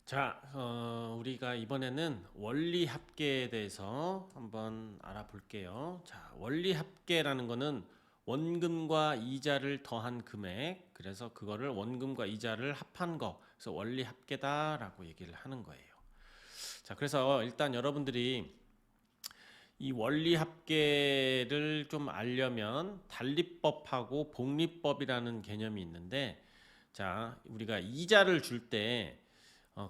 자, 우리가 이번에는 원리 합계에 대해서 한번 알아볼게요. 자, 원리 합계라는 거는 원금과 이자를 더한 금액, 그래서 그거를 원금과 이자를 합한 거, 그래서 원리 합계다라고 얘기를 하는 거예요. 자, 그래서 일단 여러분들이 이 원리 합계를 좀 알려면 단리법하고 복리법이라는 개념이 있는데, 자, 우리가 이자를 줄때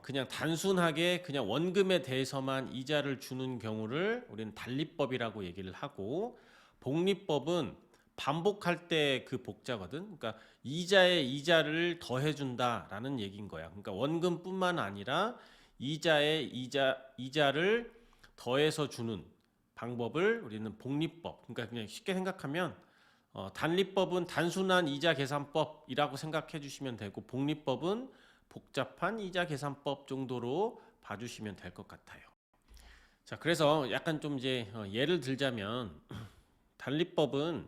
그냥 단순하게 그냥 원금에 대해서만 이자를 주는 경우를 우리는 단리법이라고 얘기를 하고, 복리법은 반복할 때 그 복자거든. 그러니까 이자에 이자를 더해준다라는 얘기인 거야. 그러니까 원금뿐만 아니라 이자에 이자를 더해서 주는 방법을 우리는 복리법. 그러니까 그냥 쉽게 생각하면 단리법은 단순한 이자 계산법이라고 생각해 주시면 되고, 복리법은 복잡한 이자 계산법 정도로 봐주시면 될 것 같아요. 자, 그래서 약간 좀 이제 예를 들자면 단리법은,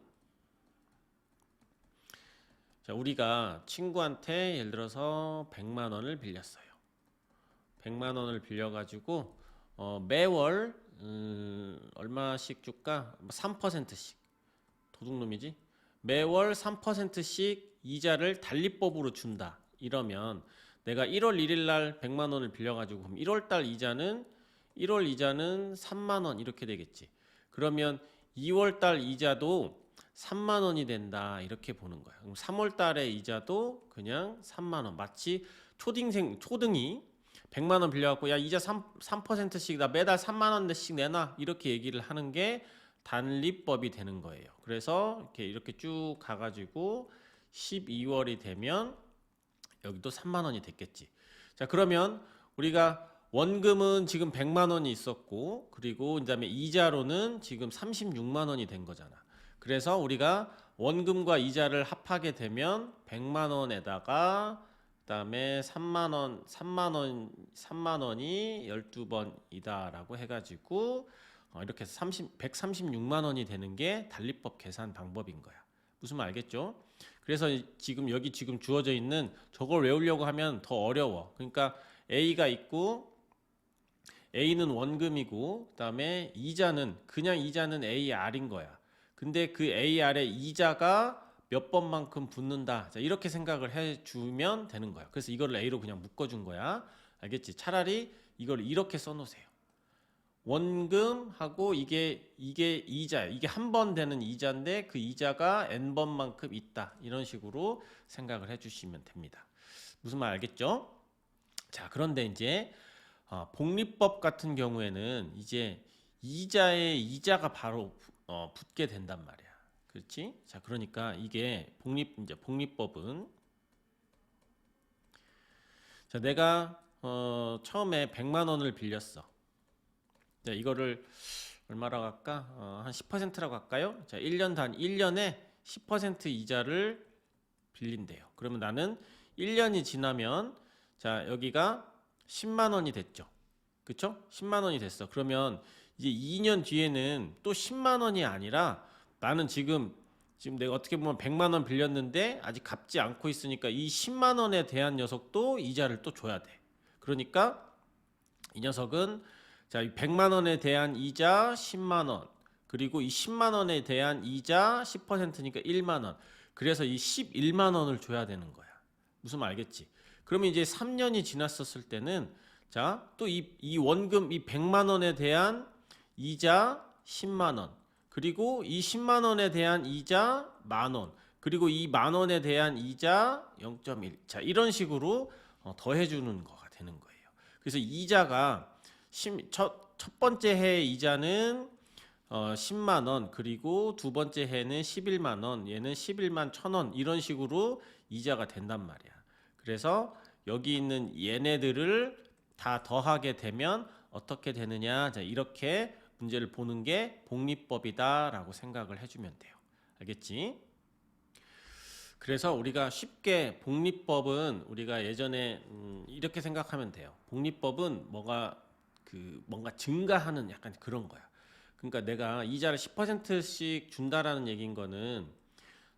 자, 우리가 친구한테 예를 들어서 100만 원을 빌렸어요. 100만 원을 빌려가지고 매월 얼마씩 줄까? 3%씩. 도둑놈이지? 매월 3%씩 이자를 단리법으로 준다. 이러면 내가 1월 1일 날 100만 원을 빌려가지고 그럼 1월 달 이자는 3만 원 이렇게 되겠지. 그러면 2월 달 이자도 3만 원이 된다 이렇게 보는 거야. 그럼 3월 달에 이자도 그냥 3만 원. 마치 초등이 100만 원 빌려갖고 야 이자 3%씩 나 매달 3만 원씩 내놔 이렇게 얘기를 하는 게 단리법이 되는 거예요. 그래서 이렇게 쭉 가가지고 12월이 되면 여기도 3만 원이 됐겠지. 자, 그러면 우리가 원금은 지금 100만 원이 있었고, 그리고 그다음에 이자로는 지금 36만 원이 된 거잖아. 그래서 우리가 원금과 이자를 합하게 되면 100만 원에다가 그다음에 3만 원이 12번이다라고 해가지고 이렇게 해서 136만 원이 되는 게 단리법 계산 방법인 거야. 무슨 말 알겠죠? 그래서 지금 여기 지금 주어져 있는 저걸 외우려고 하면 더 어려워. 그러니까 A가 있고 A는 원금이고 그다음에 그냥 이자는 AR인 거야. 근데 그 AR에 이자가 몇 번만큼 붙는다. 자, 이렇게 생각을 해주면 되는 거야. 그래서 이거를 A로 그냥 묶어준 거야. 알겠지? 차라리 이걸 이렇게 써놓으세요. 원금하고 이게 이자예요. 이게 한 번 되는 이자인데 그 이자가 n 번만큼 있다. 이런 식으로 생각을 해주시면 됩니다. 무슨 말 알겠죠? 자, 그런데 이제 복리법 같은 경우에는 이제 이자에 이자가 바로 붙게 된단 말이야. 그렇지? 자, 그러니까 이게 복리법은, 자, 내가 처음에 100만 원을 빌렸어. 자, 이거를 얼마라고 할까? 한 10%라고 할까요? 자, 1년에 10% 이자를 빌린대요. 그러면 나는 1년이 지나면, 자, 여기가 10만 원이 됐죠. 그쵸? 10만 원이 됐어. 그러면 이제 2년 뒤에는 또 10만 원이 아니라 나는 지금 내가 어떻게 보면 100만 원 빌렸는데 아직 갚지 않고 있으니까 이 10만 원에 대한 녀석도 이자를 또 줘야 돼. 그러니까 이 녀석은, 자, 100만 원에 대한 이자 10만 원. 그리고 이 10만 원에 대한 이자 10%니까 1만 원. 그래서 이 11만 원을 줘야 되는 거야. 무슨 말 알겠지? 그러면 이제 3년이 지났었을 때는, 자, 또 이 원금 이 100만 원에 대한 이자 10만 원. 그리고 이 10만 원에 대한 이자 만 원. 그리고 이 만 원에 대한 이자 0.1. 자, 이런 식으로 더해주는 거가 되는 거예요. 그래서 이자가 첫 번째 해 이자는 10만 원, 그리고 두 번째 해는 11만 원, 얘는 11만 1천 원, 이런 식으로 이자가 된단 말이야. 그래서 여기 있는 얘네들을 다 더하게 되면 어떻게 되느냐, 자, 이렇게 문제를 보는 게 복리법이다라고 생각을 해주면 돼요. 알겠지? 그래서 우리가 쉽게 복리법은 우리가 예전에 이렇게 생각하면 돼요. 복리법은 뭔가 증가하는 약간 그런 거야. 그러니까 내가 이자를 10%씩 준다라는 얘기인 거는,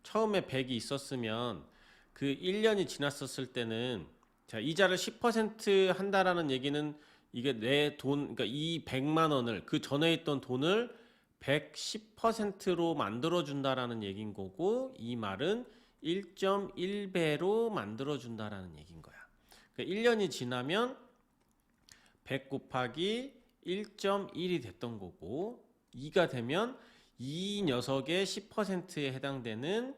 처음에 100이 있었으면 그 1년이 지났었을 때는 자, 이자를 10% 한다라는 얘기는 이게 내 돈, 그러니까 이 100만 원을 그 전에 있던 돈을 110%로 만들어 준다라는 얘긴 거고, 이 말은 1.1배로 만들어 준다라는 얘긴 거야. 그러니까 1년이 지나면 100 곱하기 1.1이 됐던 거고, 2가 되면 이 녀석의 10%에 해당되는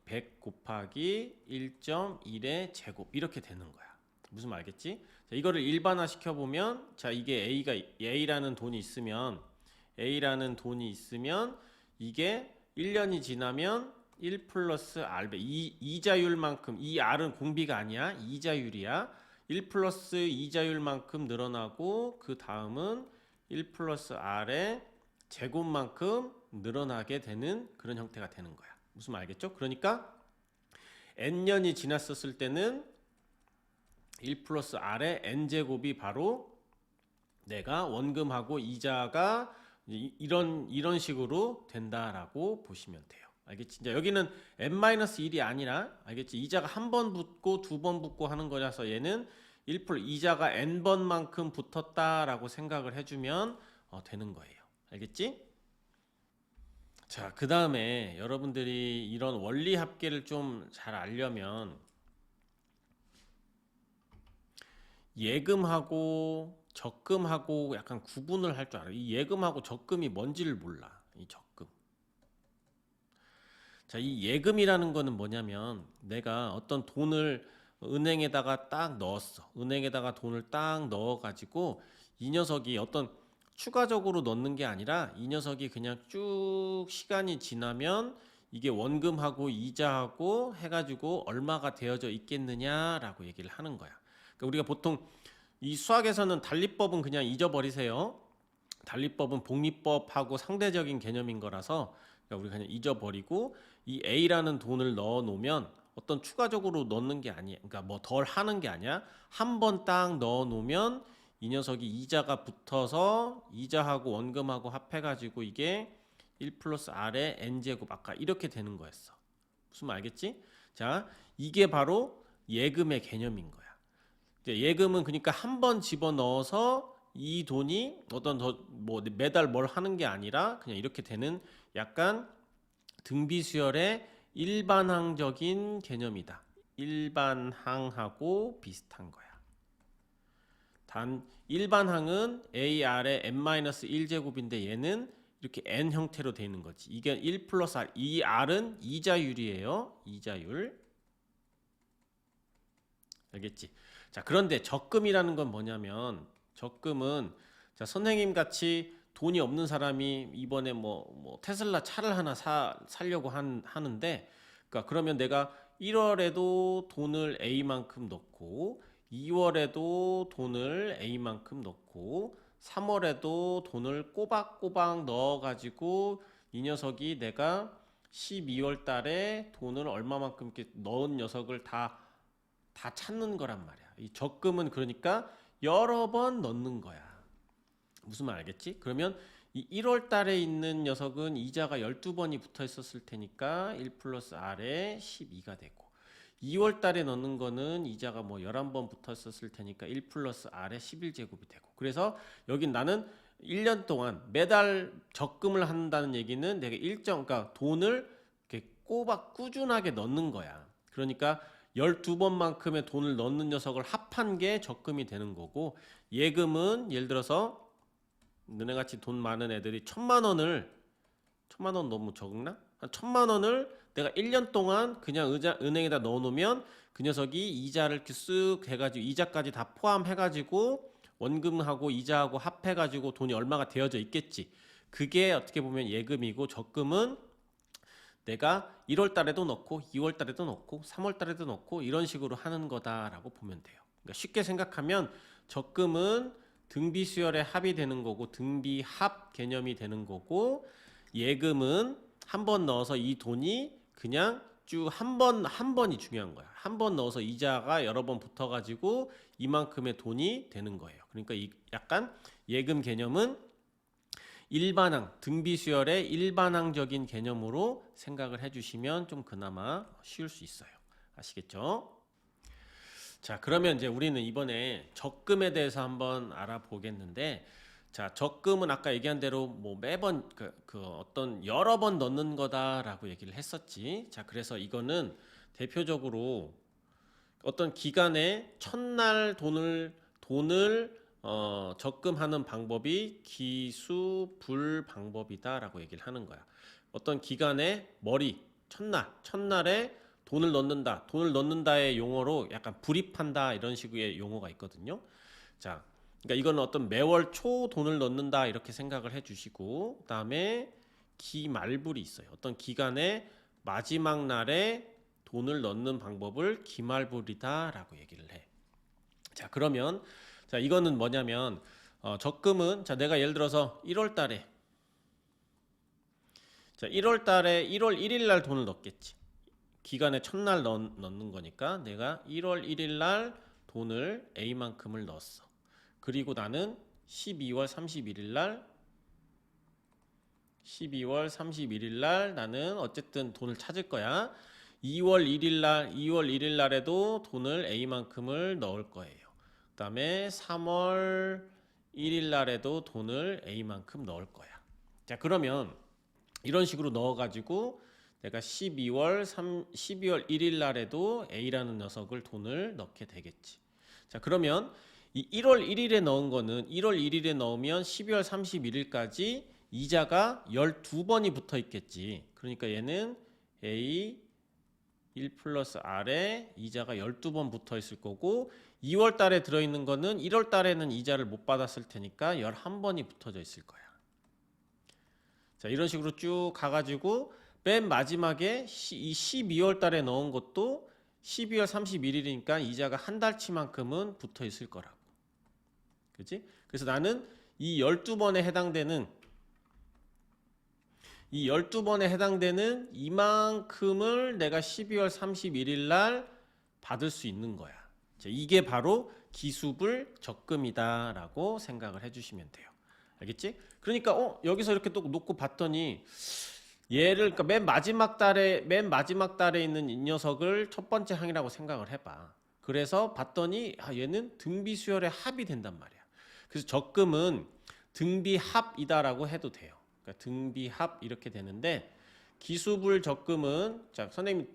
100 곱하기 1.1의 제곱 이렇게 되는 거야. 무슨 말 알겠지? 자, 이거를 일반화 시켜보면, 자, 이게 A라는 돈이 있으면 이게 1년이 지나면 1 플러스 R배 이자율만큼, 이 R은 공비가 아니야, 이자율이야. 1 플러스 이자율만큼 늘어나고, 그 다음은 1 플러스 R의 제곱만큼 늘어나게 되는 그런 형태가 되는 거야. 무슨 말 알겠죠? 그러니까 n년이 지났었을 때는 1 플러스 R의 n제곱이 바로 내가 원금하고 이자가 이런 식으로 된다라고 보시면 돼요. 알겠지? 이제 여기는 n-1이 아니라, 알겠지? 이자가 한 번 붙고 두 번 붙고 하는 거라서 얘는 1 플러스 이자가 n번만큼 붙었다라고 생각을 해주면 되는 거예요. 알겠지? 자, 그 다음에 여러분들이 이런 원리 합계를 좀 잘 알려면 예금하고 적금하고 약간 구분을 할 줄 알아요. 이 예금하고 적금이 뭔지를 몰라. 이 적금. 자, 이 예금이라는 거는 뭐냐면 내가 어떤 돈을 은행에다가 딱 넣었어. 은행에다가 돈을 딱 넣어가지고 이 녀석이 어떤 추가적으로 넣는 게 아니라 이 녀석이 그냥 쭉 시간이 지나면 이게 원금하고 이자하고 해가지고 얼마가 되어져 있겠느냐라고 얘기를 하는 거야. 그러니까 우리가 보통 이 수학에서는 달리법은 그냥 잊어버리세요. 달리법은 복리법하고 상대적인 개념인 거라서 그러니까 우리가 그냥 잊어버리고, 이 A라는 돈을 넣어 놓으면 어떤 추가적으로 넣는 게 아니야. 그러니까 뭐 덜 하는 게 아니야. 한 번 딱 넣어 놓으면 이 녀석이 이자가 붙어서 이자하고 원금하고 합해가지고 이게 1 플러스 R의 n제곱, 아까 이렇게 되는 거였어. 무슨 말 알겠지? 자, 이게 바로 예금의 개념인 거야. 예금은 그러니까 한 번 집어넣어서 이 돈이 어떤 뭐 매달 뭘 하는 게 아니라 그냥 이렇게 되는 약간 등비수열의 일반항적인 개념이다. 일반항하고 비슷한 거야. 단 일반항은 AR의 n-1제곱인데 얘는 이렇게 n 형태로 되어 있는 거지. 이게 1 플러스 R, 이 R은 이자율이에요. 이자율. 알겠지? 자, 그런데 적금이라는 건 뭐냐면, 적금은 자, 선생님 같이 돈이 없는 사람이 이번에 뭐 테슬라 차를 하나 살려고 하는데, 그러니까 그러면 내가 1월에도 돈을 A만큼 넣고 2월에도 돈을 A만큼 넣고 3월에도 돈을 꼬박꼬박 넣어가지고 이 녀석이 내가 12월 달에 돈을 얼마만큼 이렇게 넣은 녀석을 다 찾는 거란 말이야. 이 적금은 그러니까 여러 번 넣는 거야. 무슨 말 알겠지? 그러면 이 1월 달에 있는 녀석은 이자가 12번이 붙어 있었을 테니까 1 플러스 R에 12가 되고, 2월 달에 넣는 거는 이자가 뭐 11번 붙어 있었을 테니까 1 플러스 R에 11제곱이 되고, 그래서 여긴 나는 1년 동안 매달 적금을 한다는 얘기는 내가 그러니까 돈을 이렇게 꼬박 꾸준하게 넣는 거야. 그러니까 12번만큼의 돈을 넣는 녀석을 합한 게 적금이 되는 거고, 예금은 예를 들어서 너네같이 돈 많은 애들이 1,000만 원 너무 적나? 한 1,000만 원을 내가 1년 동안 그냥 은행에다 넣어놓으면 그 녀석이 이자를 쓱 해가지고 이자까지 다 포함해가지고 원금하고 이자하고 합해가지고 돈이 얼마가 되어져 있겠지. 그게 어떻게 보면 예금이고, 적금은 내가 1월 달에도 넣고 2월 달에도 넣고 3월 달에도 넣고 이런 식으로 하는 거다라고 보면 돼요. 그러니까 쉽게 생각하면 적금은 등비수열의 합이 되는 거고, 등비합 개념이 되는 거고, 예금은 한 번 넣어서 이 돈이 그냥 쭉 한 번이 중요한 거야. 한 번 넣어서 이자가 여러 번 붙어가지고 이만큼의 돈이 되는 거예요. 그러니까 약간 예금 개념은 일반항, 등비수열의 일반항적인 개념으로 생각을 해주시면 좀 그나마 쉬울 수 있어요. 아시겠죠? 자, 그러면 이제 우리는 이번에 적금에 대해서 한번 알아보겠는데, 자, 적금은 아까 얘기한 대로 뭐 매번 그 어떤 여러 번 넣는 거다라고 얘기를 했었지. 자, 그래서 이거는 대표적으로 어떤 기간에 첫날 돈을 적금하는 방법이 기수불 방법이다라고 얘기를 하는 거야. 어떤 기간에 첫날에 돈을 넣는다의 용어로 약간 불입한다 이런 식의 용어가 있거든요. 자, 그러니까 이거는 어떤 매월 초 돈을 넣는다 이렇게 생각을 해주시고, 그다음에 기말불이 있어요. 어떤 기간의 마지막 날에 돈을 넣는 방법을 기말불이다라고 얘기를 해. 자, 그러면 자, 이거는 뭐냐면 적금은 자, 내가 예를 들어서 1월 달에 1월 1일 날 돈을 넣겠지. 기간의 첫날 넣는 거니까 내가 1월 1일 날 돈을 A만큼을 넣었어. 그리고 나는 12월 31일 날 나는 어쨌든 돈을 찾을 거야. 2월 1일 날에도 돈을 A만큼을 넣을 거예요. 그다음에 3월 1일 날에도 돈을 A만큼 넣을 거야. 자, 그러면 이런 식으로 넣어가지고 내가 12월 1일 날에도 A라는 녀석을 돈을 넣게 되겠지. 자, 그러면 이 1월 1일에 넣은 거는 1월 1일에 넣으면 12월 31일까지 이자가 12번이 붙어 있겠지. 그러니까 얘는 A 1 플러스 R에 이자가 12번 붙어 있을 거고, 2월 달에 들어있는 거는 1월 달에는 이자를 못 받았을 테니까 11번이 붙어져 있을 거야. 자, 이런 식으로 쭉 가가지고 맨 마지막에 이 12월 달에 넣은 것도 12월 31일이니까 이자가 한 달치만큼은 붙어 있을 거라고. 그치? 그래서 나는 이 12번에 해당되는 이만큼을 내가 12월 31일 날 받을 수 있는 거야. 자, 이게 바로 기수불 적금이다라고 생각을 해주시면 돼요. 알겠지? 그러니까 여기서 이렇게 또 놓고 봤더니 얘를 그러니까 맨 마지막 달에 있는 이 녀석을 첫 번째 항이라고 생각을 해봐. 그래서 봤더니 얘는 등비수열의 합이 된단 말이야. 그래서 적금은 등비합이다라고 해도 돼요. 그러니까 등비합 이렇게 되는데, 기수불 적금은 자, 선생님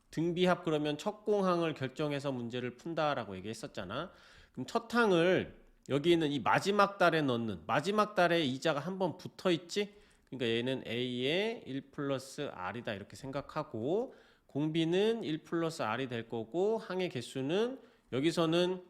등비합 그러면 첫 공항을 결정해서 문제를 푼다라고 얘기했었잖아. 그럼 첫 항을 여기 있는 이 마지막 달에 넣는, 마지막 달에 이자가 한번 붙어 있지? 그러니까 얘는 A의 1 플러스 R이다 이렇게 생각하고, 공비는 1 플러스 R이 될 거고, 항의 개수는 여기서는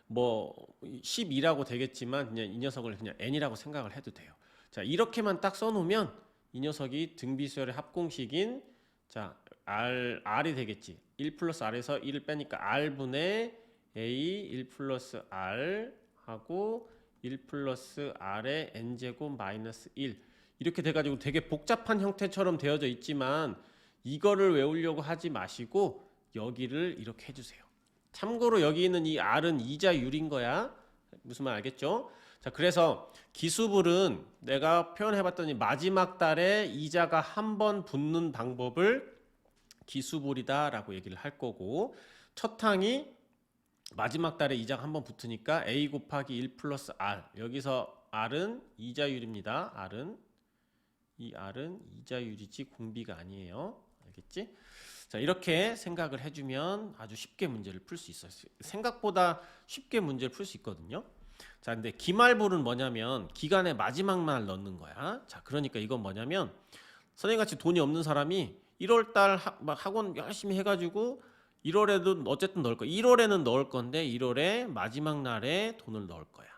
뭐 12라고 되겠지만 그냥 이 녀석을 그냥 N이라고 생각을 해도 돼요. 자, 이렇게만 딱 써놓으면 이 녀석이 등비수열의 합공식인 자 R이 되겠지. 1 플러스 R에서 1을 빼니까 R분의 A 1 플러스 R 하고 1 플러스 R의 N제곱 마이너스 1 이렇게 돼가지고 되게 복잡한 형태처럼 되어져 있지만, 이거를 외우려고 하지 마시고 여기를 이렇게 해주세요. 참고로 여기 있는 이 R은 이자율인 거야. 무슨 말 알겠죠? 자, 그래서 기수불은 내가 표현해봤더니 마지막 달에 이자가 한 번 붙는 방법을 기수불이다라고 얘기를 할 거고, 첫 항이 마지막 달에 이자가 한 번 붙으니까 A 곱하기 1 플러스 R, 여기서 R은 이자율입니다. 이 R은 이자율이지 공비가 아니에요. 알겠지? 자, 이렇게 생각을 해주면 아주 쉽게 문제를 풀 수 있어요. 생각보다 쉽게 문제를 풀 수 있거든요. 자, 근데 기말불은 뭐냐면 기간의 마지막 날 넣는 거야. 자, 그러니까 이건 뭐냐면 선생님같이 돈이 없는 사람이 1월달 학원 열심히 해가지고 1월에도 어쨌든 넣을 거야. 1월에는 넣을 건데 1월에 마지막 날에 돈을 넣을 거야.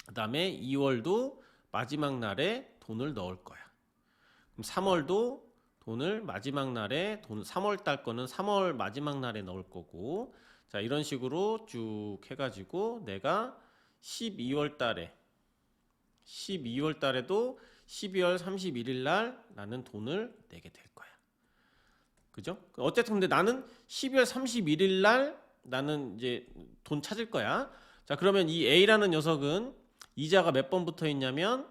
그 다음에 2월도 마지막 날에 돈을 넣을 거야. 그럼 3월도 돈을 마지막 날에 3월 달 거는 3월 마지막 날에 넣을 거고, 자, 이런 식으로 쭉 해가지고 내가 12월 달에도 12월 31일 날 나는 돈을 내게 될 거야. 그죠? 어쨌든 근데 나는 12월 31일 날 나는 이제 돈 찾을 거야. 자, 그러면 이 A라는 녀석은 이자가 몇 번 붙어 있냐면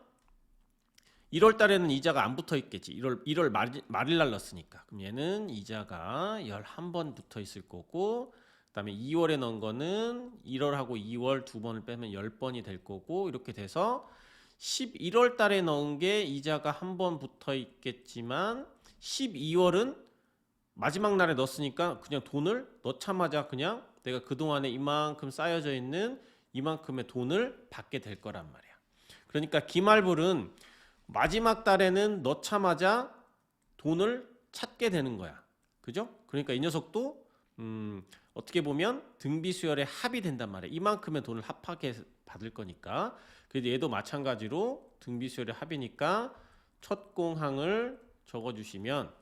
1월 달에는 이자가 안 붙어 있겠지. 1월 말일 날 넣었으니까. 그럼 얘는 이자가 11번 붙어 있을 거고, 그다음에 2월에 넣은 거는 1월하고 2월 두 번을 빼면 10번이 될 거고 이렇게 돼서 11월 달에 넣은 게 이자가 한 번 붙어 있겠지만 12월은 마지막 날에 넣었으니까 그냥 돈을 넣자마자 그냥 내가 그동안에 이만큼 쌓여져 있는 이만큼의 돈을 받게 될 거란 말이야. 그러니까 기말불은 마지막 달에는 넣자마자 돈을 찾게 되는 거야. 그죠? 그러니까 이 녀석도 어떻게 보면 등비수열의 합이 된단 말이야. 이만큼의 돈을 합하게 받을 거니까. 그래서 얘도 마찬가지로 등비수열의 합이니까 첫 공항을 적어주시면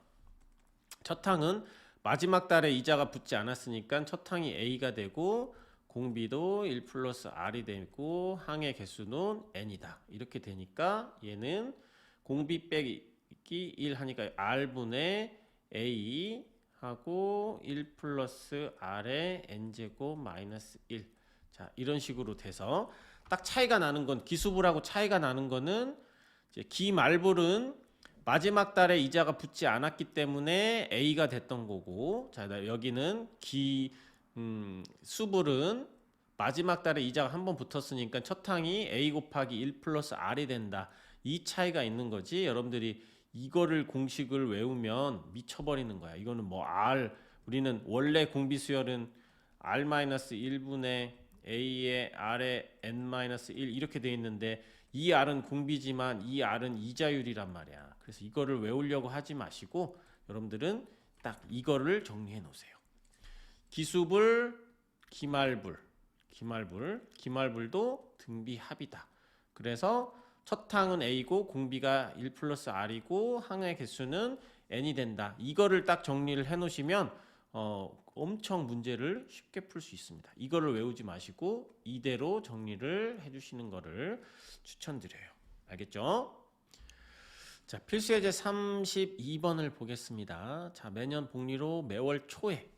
첫 항은 마지막 달에 이자가 붙지 않았으니까 첫 항이 A가 되고 공비도 1 플러스 R이 되고 항의 개수는 N이다. 이렇게 되니까 얘는 공비 빼기 1 하니까 R분의 A 하고 1 플러스 R의 N제곱 마이너스 1. 자, 이런 식으로 돼서 딱 차이가 나는 건 기수불하고 차이가 나는 거는 이제 기말불은 마지막 달에 이자가 붙지 않았기 때문에 A가 됐던 거고, 자, 여기는 수불은 마지막 달에 이자가 한 번 붙었으니까 첫 항이 A 곱하기 1 플러스 R이 된다. 이 차이가 있는 거지. 여러분들이 이거를 공식을 외우면 미쳐버리는 거야. 이거는 뭐 R, 우리는 원래 공비수열은 R-1분의 A의 R의 N-1 이렇게 돼 있는데 이 R은 공비지만 이 R은 이자율이란 말이야. 그래서 이거를 외우려고 하지 마시고 여러분들은 딱 이거를 정리해 놓으세요. 기수불, 기말불도 등비합이다. 그래서 첫 항은 A고 공비가 1 플러스 R이고 항의 개수는 N이 된다. 이거를 딱 정리를 해 놓으시면 엄청 문제를 쉽게 풀 수 있습니다. 이거를 외우지 마시고 이대로 정리를 해주시는 거를 추천드려요. 알겠죠? 자, 필수예제 32번을 보겠습니다. 자, 매년 복리로 매월 초에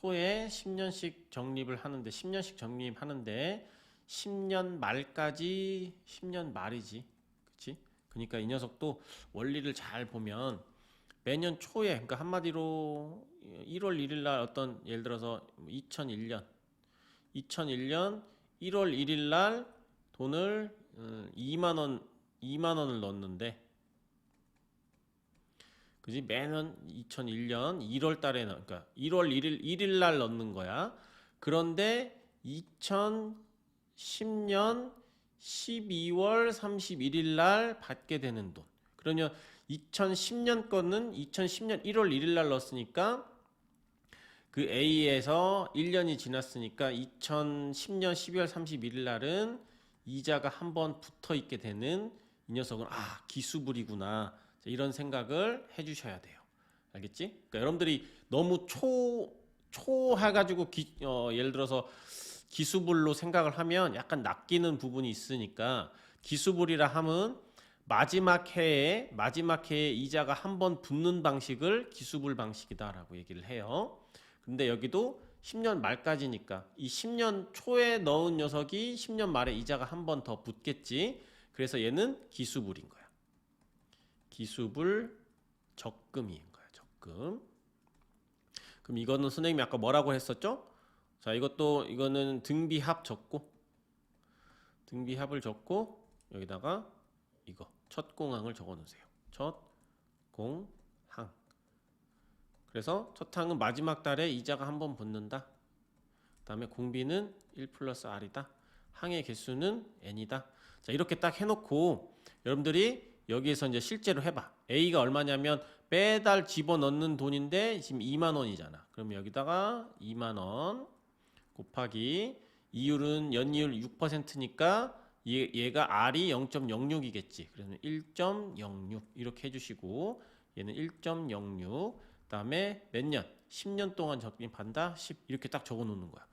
10년씩 적립을 하는데 10년씩 적립하는데 10년 말까지 10년 말이지. 그치? 그러니까 이 녀석도 원리를 잘 보면 매년 초에, 그러니까 한마디로 1월 1일 날 어떤 예를 들어서 2001년 1월 1일 날 돈을 2만 원을 넣었는데, 그지? 매년 2001년 1월 달에 그러니까 1월 1일 날 넣는 거야. 그런데 2010년 12월 31일 날 받게 되는 돈. 그러면 2010년 거는 2010년 1월 1일 날 넣었으니까 그 A에서 1년이 지났으니까 2010년 12월 31일 날은 이자가 한번 붙어 있게 되는 이 녀석은 기수불이구나. 이런 생각을 해주셔야 돼요. 알겠지? 그러니까 여러분들이 너무 초 해가지고 예를 들어서 기수불로 생각을 하면 약간 낚이는 부분이 있으니까 기수불이라 하면 마지막 해에 이자가 한번 붙는 방식을 기수불 방식이다라고 얘기를 해요. 근데 여기도 10년 말까지니까 이 10년 초에 넣은 녀석이 10년 말에 이자가 한 번 더 붙겠지. 그래서 얘는 기수불인 거야. 기수불 적금인 거야. 적금. 그럼 이거는 선생님이 아까 뭐라고 했었죠? 자, 이거는 등비합 적고 등비합을 적고 여기다가 이거 첫 공항을 적어 놓으세요. 첫 공항. 그래서 첫 항은 마지막 달에 이자가 한 번 붙는다. 그다음에 공비는 1 플러스 R이다. 항의 개수는 N이다. 자, 이렇게 딱 해놓고 여러분들이 여기에서 이제 실제로 해봐. A가 얼마냐면 매달 집어넣는 돈인데 지금 2만 원이잖아. 그럼 여기다가 2만 원 곱하기 이율은 연이율 6%니까 얘가 R이 0.06이겠지. 그래서 1.06 이렇게 해주시고 얘는 1.06 그다음에 몇 년? 10년 동안 적립한다. 10 이렇게 딱 적어놓는 거야.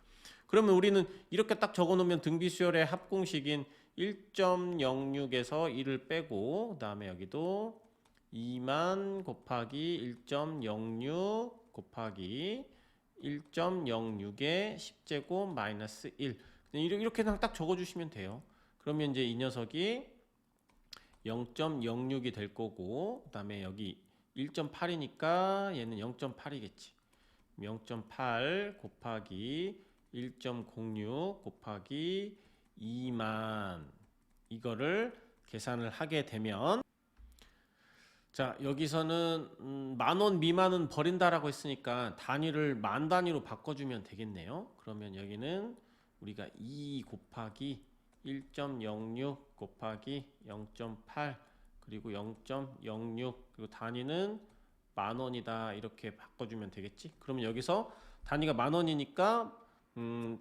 그러면 우리는 이렇게 딱 적어놓으면 등비수열의 합공식인 1.06에서 1을 빼고 그다음에 여기도 2만 곱하기 1.06 곱하기 1.06의 10제곱 마이너스 1 이렇게 딱 적어주시면 돼요. 그러면 이제 이 녀석이 0.06이 될 거고 그다음에 여기 1.8이니까 얘는 0.8이겠지. 0.8 곱하기 1.06 곱하기 2만, 이거를 계산을 하게 되면, 자 여기서는 10,000원 미만은 버린다라고 했으니까 단위를 만 단위로 바꿔주면 되겠네요. 그러면 여기는 우리가 2 곱하기 1.06 곱하기 0.8 그리고 0.06 그리고 단위는 10,000원이다 이렇게 바꿔주면 되겠지. 그러면 여기서 단위가 10,000원이니까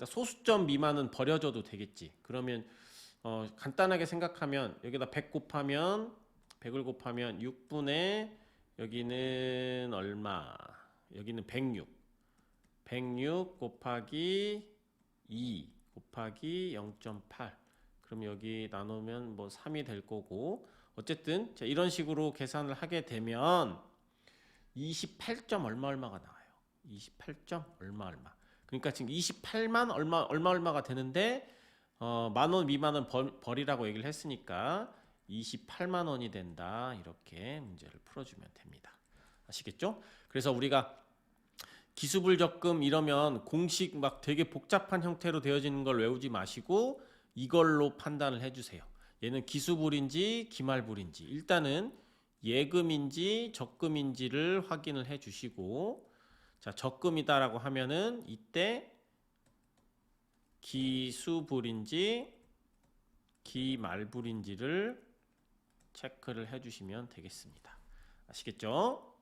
소수점 미만은 버려줘도 되겠지. 그러면 간단하게 생각하면 여기다 100 곱하면 100을 곱하면 6분의 여기는 얼마? 여기는 106. 106 곱하기 2 곱하기 0.8. 그럼 여기 나누면 뭐 3이 될 거고. 어쨌든 자, 이런 식으로 계산을 하게 되면 28점 얼마가 나와요. 28점 얼마. 그러니까 지금 28만 얼마가 되는데 10,000원 미만은 버리라고 얘기를 했으니까 28만 원이 된다. 이렇게 문제를 풀어주면 됩니다. 아시겠죠? 그래서 우리가 기수불적금 이러면 공식 막 되게 복잡한 형태로 되어지는 걸 외우지 마시고 이걸로 판단을 해주세요. 얘는 기수불인지 기말불인지 일단은 예금인지 적금인지를 확인을 해주시고, 자 적금이다라고 하면은 이때 기수불인지 기말불인지를 체크를 해주시면 되겠습니다. 아시겠죠?